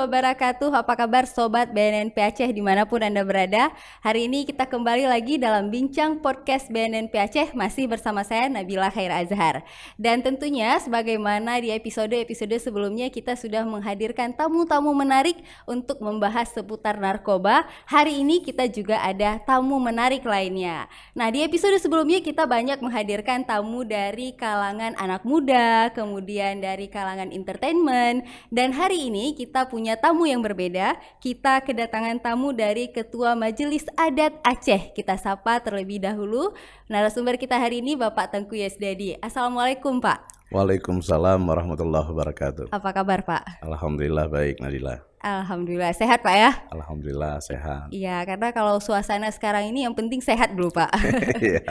wabarakatuh. Apa kabar Sobat BNNP Aceh dimanapun Anda berada? Hari ini kita kembali lagi dalam Bincang Podcast BNNP Aceh, masih bersama saya Nabila Khair Azhar. Dan tentunya sebagaimana di episode-episode sebelumnya kita sudah menghadirkan tamu-tamu menarik untuk membahas seputar narkoba. Hari ini kita juga ada tamu menarik lainnya. Nah, di episode sebelumnya kita banyak menghadirkan tamu dari kalangan anak muda, kemudian dari kalangan entertainment. Dan hari ini kita punya tamu yang berbeda. Kita kedatangan tamu dari Ketua Majelis Adat Aceh. Kita sapa terlebih dahulu narasumber kita hari ini, Bapak Tengku Yasdadi. Assalamualaikum, Pak. Waalaikumsalam warahmatullahi wabarakatuh. Apa kabar, Pak? Alhamdulillah baik, Nadila. Alhamdulillah sehat, Pak ya? Alhamdulillah sehat. Iya, karena kalau suasana sekarang ini yang penting sehat dulu, Pak. Iya.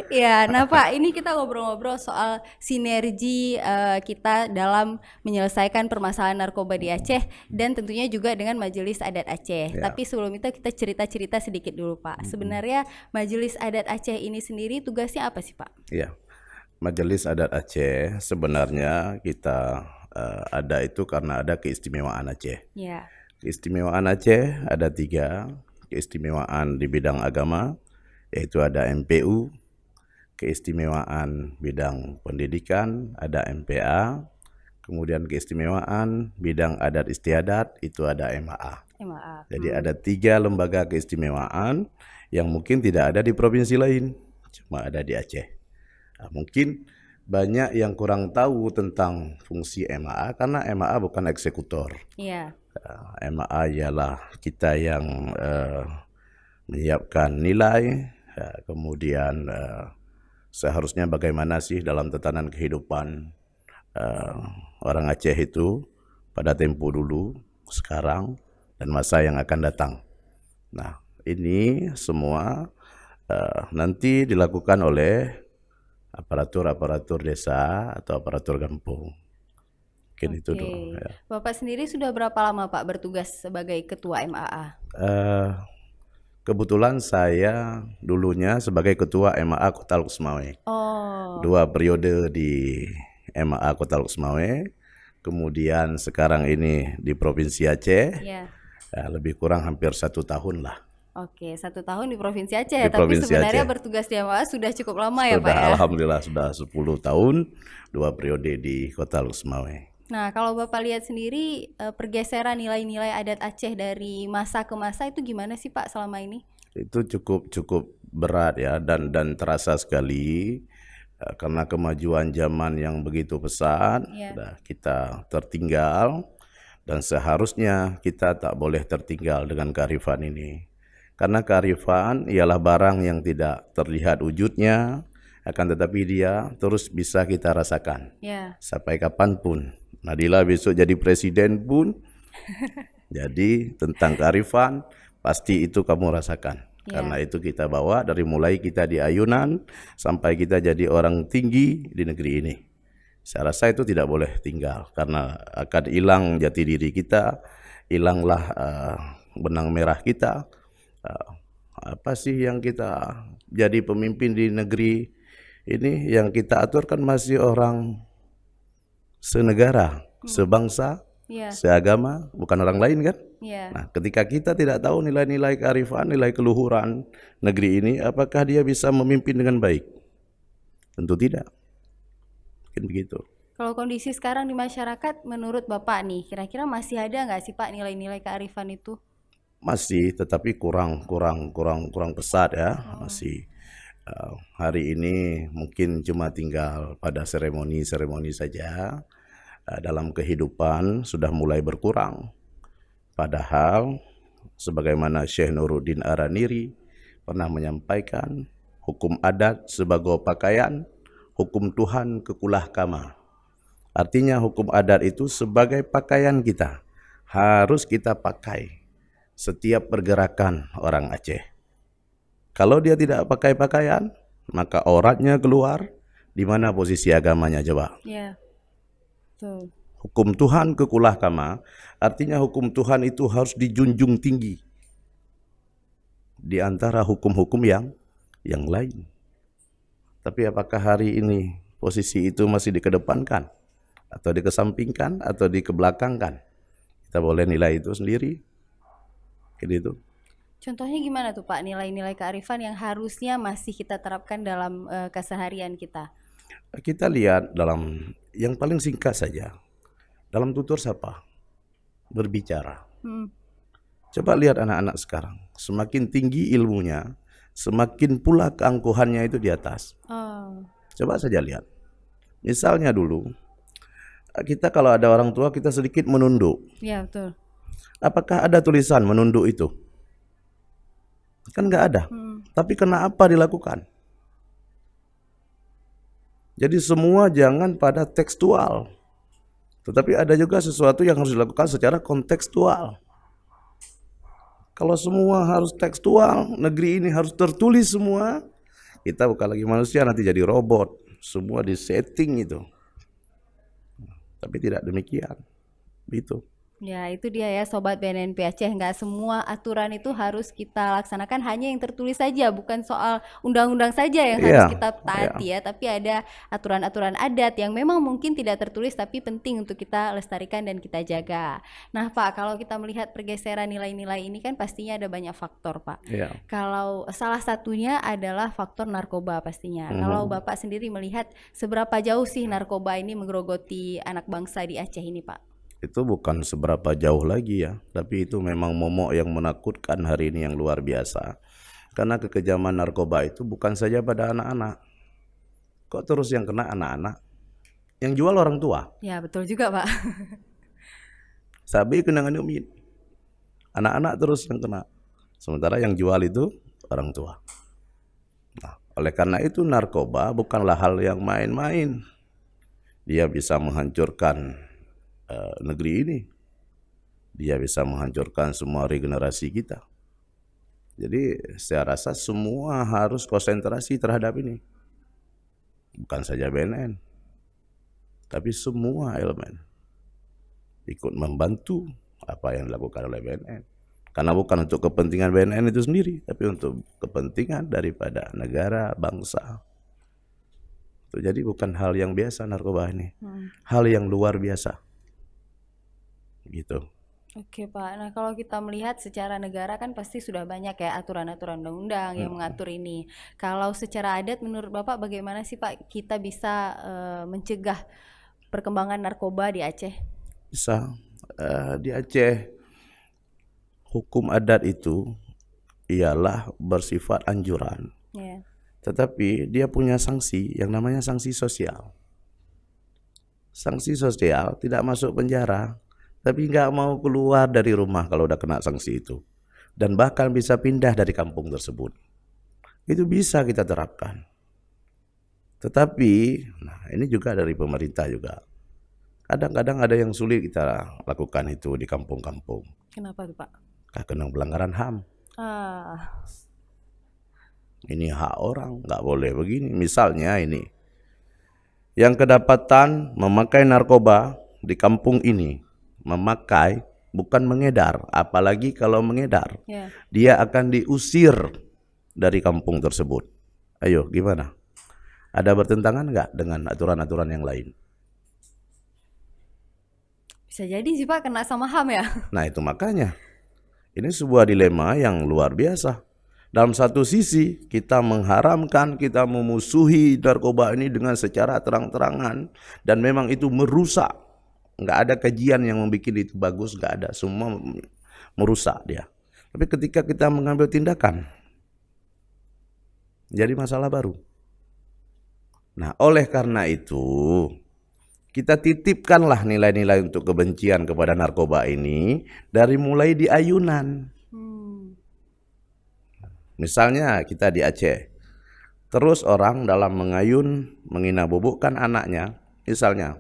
Iya, nah Pak, ini kita ngobrol-ngobrol soal sinergi kita dalam menyelesaikan permasalahan narkoba di Aceh dan tentunya juga dengan Majelis Adat Aceh. Ya. Tapi sebelum itu kita cerita-cerita sedikit dulu, Pak. Sebenarnya Majelis Adat Aceh ini sendiri tugasnya apa sih, Pak? Iya. Majelis Adat Aceh sebenarnya kita ada itu karena ada keistimewaan Aceh. Iya. Keistimewaan Aceh ada 3. Keistimewaan di bidang agama, yaitu ada MPU. Keistimewaan bidang pendidikan, ada MPA. Kemudian keistimewaan bidang adat istiadat, itu ada MAA. MAA. Jadi ada 3 lembaga keistimewaan yang mungkin tidak ada di provinsi lain, cuma ada di Aceh. Nah, mungkin banyak yang kurang tahu tentang fungsi MAA karena MAA bukan eksekutor. Iya. MAA ialah kita yang menyiapkan nilai, kemudian seharusnya bagaimana sih dalam tatanan kehidupan orang Aceh itu pada tempo dulu, sekarang, dan masa yang akan datang. Nah, ini semua nanti dilakukan oleh aparatur desa atau aparatur kampung. Mungkin itu dulu. Ya. Bapak sendiri sudah berapa lama, Pak, bertugas sebagai Ketua MAA? Kebetulan saya dulunya sebagai Ketua MAA Kota Luxmawe. Oh. 2 periode di MAA Kota Luxmawe, kemudian sekarang ini di Provinsi Aceh. Iya. Lebih kurang hampir 1 tahun lah. Oke, 1 tahun di Provinsi Aceh, Di tapi Provinsi sebenarnya Aceh. bertugas di MAA sudah cukup lama ya, Sudah, Pak ya? alhamdulillah sudah 10 tahun, 2 periode di Kota Luxmawe. Nah, kalau Bapak lihat sendiri pergeseran nilai-nilai adat Aceh dari masa ke masa itu gimana sih, Pak, selama ini? Itu cukup berat ya, dan terasa sekali karena kemajuan zaman yang begitu pesat. Iya. Kita tertinggal, dan seharusnya kita tak boleh tertinggal dengan kearifan ini. Karena kearifan ialah barang yang tidak terlihat wujudnya, akan tetapi dia terus bisa kita rasakan. Ya. Sampai kapanpun. Nadila besok jadi presiden pun, jadi tentang kearifan, pasti itu kamu rasakan. Ya. Karena itu kita bawa dari mulai kita di ayunan, sampai kita jadi orang tinggi di negeri ini. Saya rasa itu tidak boleh tinggal, karena akan hilang jati diri kita, hilanglah benang merah kita. Apa sih yang kita jadi pemimpin di negeri ini, yang kita atur kan masih orang senegara, sebangsa, Ya. seagama, bukan orang lain kan? Ya. Nah, ketika kita tidak tahu nilai-nilai kearifan, nilai keluhuran negeri ini, apakah dia bisa memimpin dengan baik? Tentu tidak. Mungkin begitu. Kalau kondisi sekarang di masyarakat, menurut Bapak nih, kira-kira masih ada nggak sih, Pak, nilai-nilai kearifan itu? Masih, tetapi kurang pesat ya. Masih hari ini mungkin cuma tinggal pada seremoni saja. Dalam kehidupan sudah mulai berkurang. Padahal sebagaimana Syekh Nuruddin Araniri pernah menyampaikan, hukum adat sebagai pakaian, hukum Tuhan kekulah kama. Artinya hukum adat itu sebagai pakaian kita, harus kita pakai setiap pergerakan orang Aceh. Kalau dia tidak pakai pakaian, maka auratnya keluar. Di mana posisi agamanya coba? Ya. Betul. Hukum Tuhan kekulah kama, artinya hukum Tuhan itu harus dijunjung tinggi di antara hukum-hukum yang lain. Tapi apakah hari ini posisi itu masih dikedepankan, atau dikesampingkan, atau dikebelakangkan? Kita boleh nilai itu sendiri. Gitu. Contohnya gimana tuh Pak, nilai-nilai kearifan yang harusnya masih kita terapkan dalam keseharian kita? Kita lihat dalam yang paling singkat saja. Dalam tutur sapa, berbicara. Coba lihat anak-anak sekarang. Semakin tinggi ilmunya, semakin pula keangkuhannya itu di atas. Coba saja lihat. Misalnya dulu, kita kalau ada orang tua kita sedikit menunduk. Ya betul. Apakah ada tulisan menunduk itu? Kan nggak ada. Tapi kenapa dilakukan? Jadi semua jangan pada tekstual. Tetapi ada juga sesuatu yang harus dilakukan secara kontekstual. Kalau semua harus tekstual, negeri ini harus tertulis semua, kita bukan lagi manusia, nanti jadi robot. Semua disetting itu. Tapi tidak demikian. Gitu. Ya itu dia ya Sobat BNNP Aceh, nggak semua aturan itu harus kita laksanakan hanya yang tertulis saja, bukan soal undang-undang saja yang harus kita taati ya, tapi ada aturan-aturan adat yang memang mungkin tidak tertulis tapi penting untuk kita lestarikan dan kita jaga. Nah Pak, kalau kita melihat pergeseran nilai-nilai ini kan pastinya ada banyak faktor Pak. Kalau salah satunya adalah faktor narkoba pastinya. Kalau Bapak sendiri melihat seberapa jauh sih narkoba ini menggerogoti anak bangsa di Aceh ini Pak? Itu bukan seberapa jauh lagi ya, tapi itu memang momok yang menakutkan hari ini yang luar biasa. Karena kekejaman narkoba itu bukan saja pada anak-anak. Kok terus yang kena anak-anak? Yang jual orang tua. Ya betul juga Pak. Sabi kenangan umit. Anak-anak terus yang kena. Sementara yang jual itu orang tua. Nah, oleh karena itu narkoba bukanlah hal yang main-main. Dia bisa menghancurkan negeri ini. Dia bisa menghancurkan semua regenerasi kita. Jadi saya rasa semua harus konsentrasi terhadap ini. Bukan saja BNN, tapi semua elemen ikut membantu apa yang dilakukan oleh BNN. Karena bukan untuk kepentingan BNN itu sendiri, tapi untuk kepentingan daripada negara, bangsa. Jadi bukan hal yang biasa narkoba ini. Hal yang luar biasa. Gitu. Oke Pak, nah kalau kita melihat secara negara kan pasti sudah banyak ya aturan-aturan undang-undang yang mengatur ini. Kalau secara adat menurut Bapak bagaimana sih Pak kita bisa mencegah perkembangan narkoba di Aceh? Bisa. Di Aceh hukum adat itu ialah bersifat anjuran. Tetapi dia punya sanksi yang namanya sanksi sosial. Sanksi sosial tidak masuk penjara, tapi nggak mau keluar dari rumah kalau udah kena sanksi itu. Dan bahkan bisa pindah dari kampung tersebut. Itu bisa kita terapkan. Tetapi, nah ini juga dari pemerintah juga. Kadang-kadang ada yang sulit kita lakukan itu di kampung-kampung. Kenapa tuh Pak? Karena pelanggaran HAM. Ini hak orang, nggak boleh begini. Misalnya ini, yang kedapatan memakai narkoba di kampung ini, memakai bukan mengedar, apalagi kalau mengedar dia akan diusir dari kampung tersebut. Ayo gimana? Ada bertentangan nggak dengan aturan-aturan yang lain? Bisa jadi sih Pak kena sama HAM ya. Nah itu makanya ini sebuah dilema yang luar biasa. Dalam satu sisi kita mengharamkan, kita memusuhi narkoba ini dengan secara terang-terangan, dan memang itu merusak. Nggak ada kajian yang membuat itu bagus, nggak ada, semua merusak dia. Tapi ketika kita mengambil tindakan, jadi masalah baru. Nah, oleh karena itu, kita titipkanlah nilai-nilai untuk kebencian kepada narkoba ini dari mulai di ayunan. Misalnya kita di Aceh, terus orang dalam mengayun, menginabubukkan anaknya, misalnya,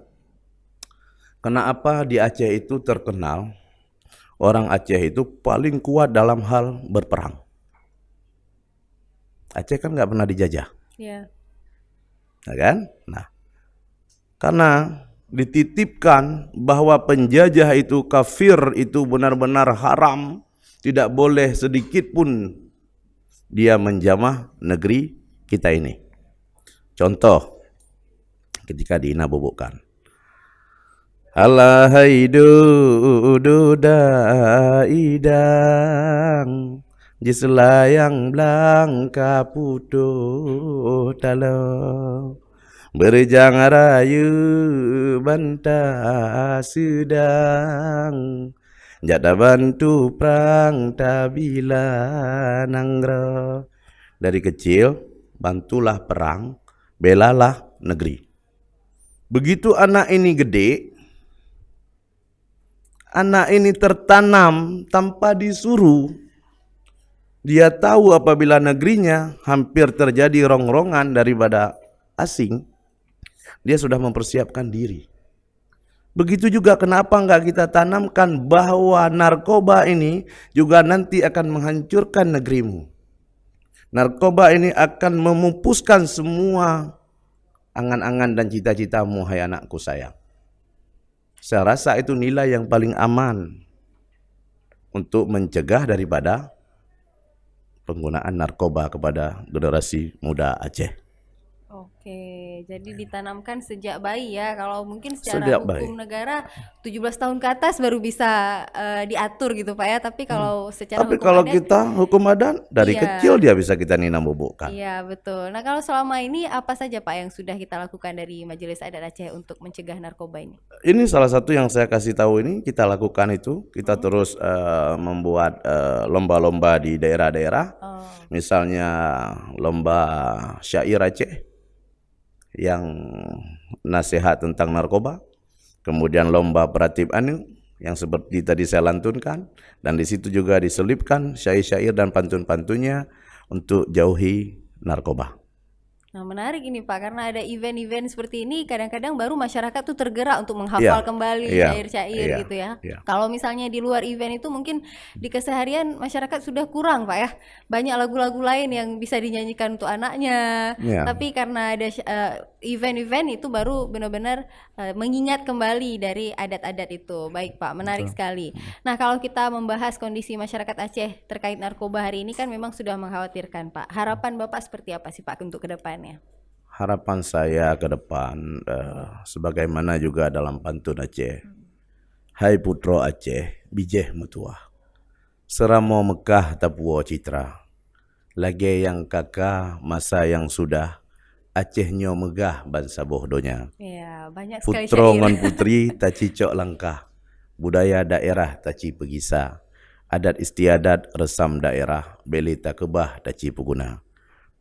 kenapa di Aceh itu terkenal orang Aceh itu paling kuat dalam hal berperang? Aceh kan nggak pernah dijajah, ya kan? Nah, karena dititipkan bahwa penjajah itu kafir, itu benar-benar haram, tidak boleh sedikit pun dia menjamah negeri kita ini. Contoh, ketika diinabubukkan. Alahai duda idang Jiselayang blangka putuh talo Berjang rayu bantah sedang Jada bantu prang tabila nanggro. Dari kecil bantulah perang, belalah negeri. Begitu anak ini gede, anak ini tertanam tanpa disuruh. Dia tahu apabila negerinya hampir terjadi rongrongan daripada asing, dia sudah mempersiapkan diri. Begitu juga kenapa enggak kita tanamkan bahwa narkoba ini juga nanti akan menghancurkan negerimu. Narkoba ini akan memupuskan semua angan-angan dan cita-citamu, hai anakku sayang. Saya rasa itu nilai yang paling aman untuk mencegah daripada penggunaan narkoba kepada generasi muda Aceh. Oke, jadi ditanamkan sejak bayi ya. Kalau mungkin secara Sejak hukum bayi. negara 17 tahun ke atas baru bisa diatur gitu Pak ya. Tapi kalau secara Tapi hukum kalau adat, kita hukum adat dari iya, kecil dia bisa kita ninam bubukkan. iya betul. Nah kalau selama ini apa saja Pak yang sudah kita lakukan dari Majelis Adat Aceh untuk mencegah narkoba ini? Ini salah satu yang saya kasih tahu ini kita lakukan itu. Kita terus membuat lomba-lomba di daerah-daerah. Oh, Misalnya lomba syair Aceh yang nasihat tentang narkoba. Kemudian lomba Pratip Anu yang seperti tadi saya lantunkan. Dan di situ juga diselipkan syair-syair dan pantun-pantunnya untuk jauhi narkoba. nah menarik ini Pak, karena ada event-event seperti ini kadang-kadang baru masyarakat tuh tergerak untuk menghafal kembali syair-syair gitu ya. Kalau misalnya di luar event itu mungkin di keseharian masyarakat sudah kurang Pak ya. Banyak lagu-lagu lain yang bisa dinyanyikan untuk anaknya. Ya. Tapi karena ada event-event itu baru benar-benar mengingat kembali dari adat-adat itu. Baik Pak, menarik sekali. Nah, kalau kita membahas kondisi masyarakat Aceh terkait narkoba hari ini kan memang sudah mengkhawatirkan Pak. Harapan Bapak seperti apa sih Pak untuk ke depan? Harapan saya ke depan, sebagaimana juga dalam pantun Aceh, hai putro Aceh, bijeh mutuah, seramo Mekah tapuo citra, lagi yang kakak masa yang sudah, Acehnya megah bangsa bohdonya. Ya, banyak sekali Putro syair. ngon putri taci cok langkah, budaya daerah taci pegisa, adat istiadat resam daerah, beli tak kebah taci peguna.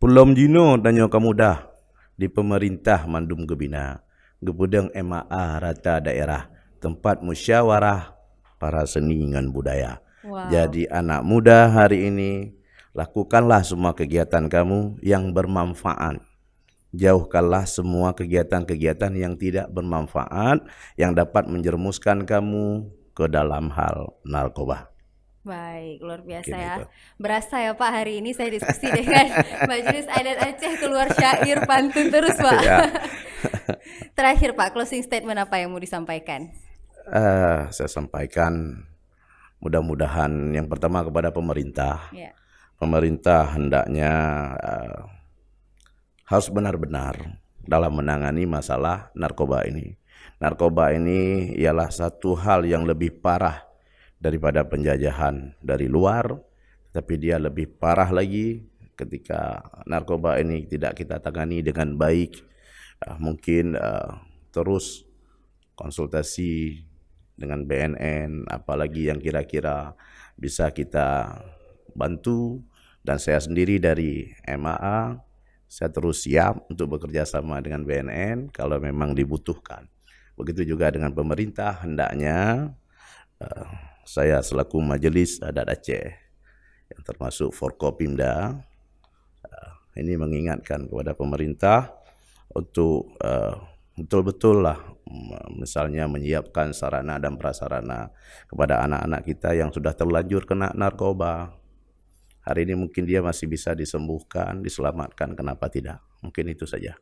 Pulau Jino danyo kamu dah di pemerintah mandum gebina, gebudeng MAA rata daerah, tempat musyawarah para seni dan budaya. Wow. Jadi anak muda hari ini, lakukanlah semua kegiatan kamu yang bermanfaat. Jauhkanlah semua kegiatan-kegiatan yang tidak bermanfaat, yang dapat menjerumuskan kamu ke dalam hal narkoba. Baik, luar biasa Mungkin ya. itu. Berasa ya Pak, hari ini saya diskusi dengan Majelis Adat Aceh keluar syair pantun terus Pak. Ya. Terakhir Pak, closing statement apa yang mau disampaikan? Saya sampaikan mudah-mudahan yang pertama kepada pemerintah. Ya. Pemerintah hendaknya harus benar-benar dalam menangani masalah narkoba ini. Narkoba ini ialah satu hal yang lebih parah daripada penjajahan dari luar, tapi dia lebih parah lagi ketika narkoba ini tidak kita tangani dengan baik. Mungkin terus konsultasi dengan BNN, apalagi yang kira-kira bisa kita bantu, dan saya sendiri dari MAA, saya terus siap untuk bekerja sama dengan BNN kalau memang dibutuhkan. Begitu juga dengan pemerintah, hendaknya saya selaku Majelis Adat Aceh yang termasuk Forkopimda ini mengingatkan kepada pemerintah untuk betul-betul lah misalnya menyiapkan sarana dan prasarana kepada anak-anak kita yang sudah terlanjur kena narkoba. Hari ini mungkin dia masih bisa disembuhkan, diselamatkan, kenapa tidak? Mungkin itu saja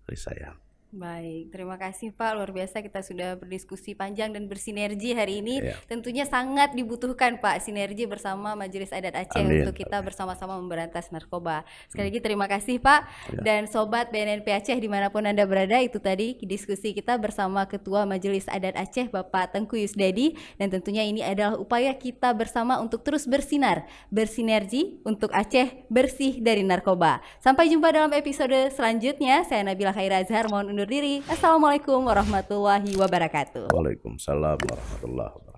dari saya. Baik, terima kasih Pak. Luar biasa kita sudah berdiskusi panjang dan bersinergi hari ini. Ya. Tentunya sangat dibutuhkan Pak sinergi bersama Majelis Adat Aceh Amin. untuk kita bersama-sama memberantas narkoba. Sekali lagi terima kasih Pak. Ya. Dan Sobat BNNP Aceh dimanapun Anda berada, itu tadi diskusi kita bersama Ketua Majelis Adat Aceh Bapak Tengku Yusdadi. Dan tentunya ini adalah upaya kita bersama untuk terus bersinar, bersinergi untuk Aceh bersih dari narkoba. Sampai jumpa dalam episode selanjutnya. Saya Nabila Khaira Azhar, mohon undur diri. Assalamualaikum warahmatullahi wabarakatuh. Waalaikumsalam warahmatullahi wabarakatuh.